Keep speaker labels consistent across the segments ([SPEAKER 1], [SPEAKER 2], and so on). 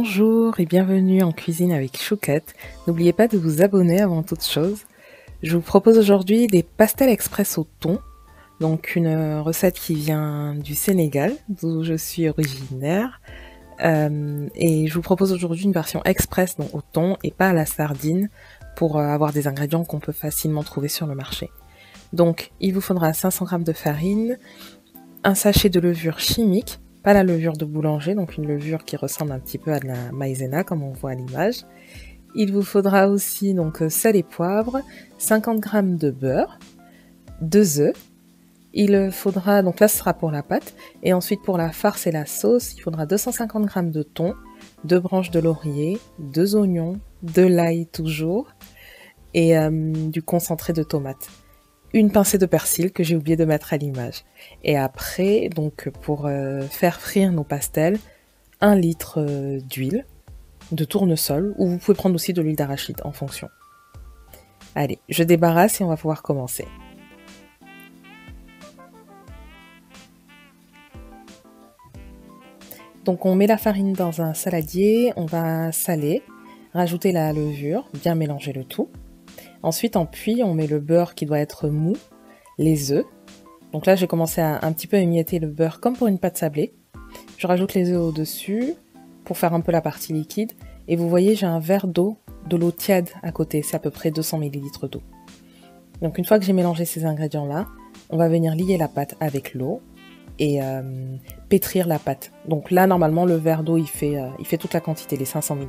[SPEAKER 1] Bonjour et bienvenue en cuisine avec Chouquette. N'oubliez pas de vous abonner avant toute chose. Je vous propose aujourd'hui des pastels express au thon, donc une recette qui vient du Sénégal, d'où je suis originaire. Et je vous propose aujourd'hui une version express donc au thon et pas à la sardine pour avoir des ingrédients qu'on peut facilement trouver sur le marché. Donc il vous faudra 500 g de farine, un sachet de levure chimique, pas la levure de boulanger, donc une levure qui ressemble un petit peu à de la maïzena comme on voit à l'image. Il vous faudra aussi donc sel et poivre, 50 g de beurre, 2 œufs. Il faudra, donc là ce sera pour la pâte, et ensuite pour la farce et la sauce, il faudra 250 g de thon, 2 branches de laurier, 2 oignons, de l'ail toujours, et du concentré de tomate. Une pincée de persil que j'ai oublié de mettre à l'image. Et après, donc pour faire frire nos pastels, 1 litre d'huile, de tournesol, ou vous pouvez prendre aussi de l'huile d'arachide en fonction. Allez, je débarrasse et on va pouvoir commencer. Donc on met la farine dans un saladier, on va saler, rajouter la levure, bien mélanger le tout. Ensuite, en puits, on met le beurre qui doit être mou, les œufs. Donc là, j'ai commencé à un petit peu émietter le beurre comme pour une pâte sablée. Je rajoute les œufs au-dessus pour faire un peu la partie liquide. Et vous voyez, j'ai un verre d'eau, de l'eau tiède à côté. C'est à peu près 200 ml d'eau. Donc une fois que j'ai mélangé ces ingrédients-là, on va venir lier la pâte avec l'eau et pétrir la pâte. Donc là, normalement, le verre d'eau, il fait toute la quantité, les 500 g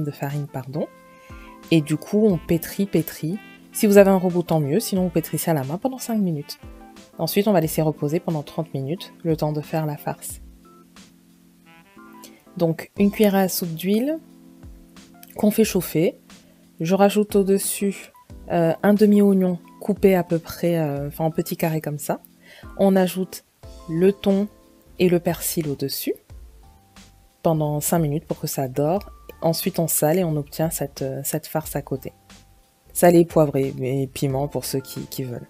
[SPEAKER 1] de farine, pardon. Et du coup, on pétrit. Si vous avez un robot, tant mieux, sinon vous pétrissez à la main pendant 5 minutes. Ensuite, on va laisser reposer pendant 30 minutes, le temps de faire la farce. Donc, une cuillère à soupe d'huile qu'on fait chauffer. Je rajoute au-dessus un demi-oignon coupé à peu près en petits carrés comme ça. On ajoute le thon et le persil au-dessus pendant 5 minutes pour que ça dore. Ensuite, on sale et on obtient cette farce à côté. Salé, poivré et piment pour ceux qui veulent.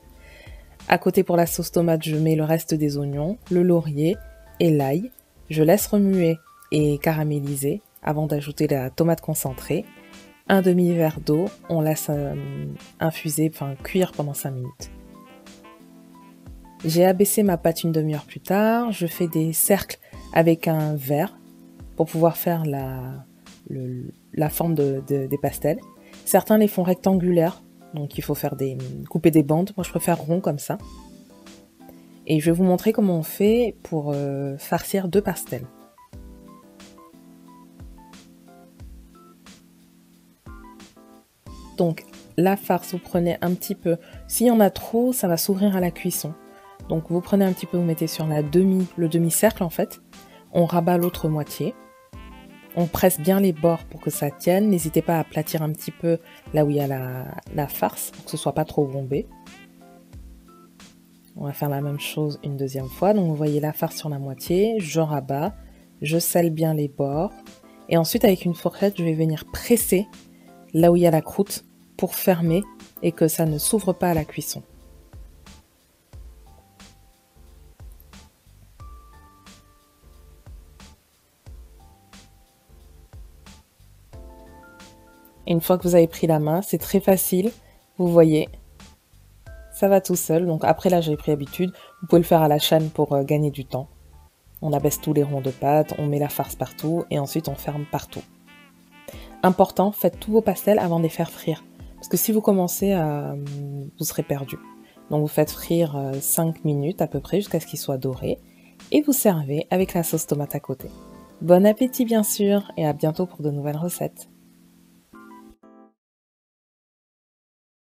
[SPEAKER 1] À côté, pour la sauce tomate, je mets le reste des oignons, le laurier et l'ail. Je laisse remuer et caraméliser avant d'ajouter la tomate concentrée. Un demi-verre d'eau, on laisse infuser, cuire pendant 5 minutes. J'ai abaissé ma pâte une demi-heure plus tard. Je fais des cercles avec un verre pour pouvoir faire la forme des pastels. Certains les font rectangulaires, donc il faut couper des bandes. Moi je préfère rond comme ça. Et je vais vous montrer comment on fait pour farcir 2 pastels. Donc la farce, vous prenez un petit peu. S'il y en a trop, ça va s'ouvrir à la cuisson. Donc vous prenez un petit peu, vous mettez sur le demi-cercle en fait. On rabat l'autre moitié. On presse bien les bords pour que ça tienne. N'hésitez pas à aplatir un petit peu là où il y a la farce pour que ce soit pas trop bombé. On va faire la même chose une deuxième fois. Donc vous voyez la farce sur la moitié. Je rabats, je scelle bien les bords. Et ensuite avec une fourchette, je vais venir presser là où il y a la croûte pour fermer et que ça ne s'ouvre pas à la cuisson. Et une fois que vous avez pris la main, c'est très facile, vous voyez, ça va tout seul. Donc après là, j'ai pris l'habitude, vous pouvez le faire à la chaîne pour gagner du temps. On abaisse tous les ronds de pâte, on met la farce partout et ensuite on ferme partout. Important, faites tous vos pastels avant de les faire frire. Parce que si vous commencez, vous serez perdu. Donc vous faites frire 5 minutes à peu près jusqu'à ce qu'ils soient dorés. Et vous servez avec la sauce tomate à côté. Bon appétit bien sûr et à bientôt pour de nouvelles recettes.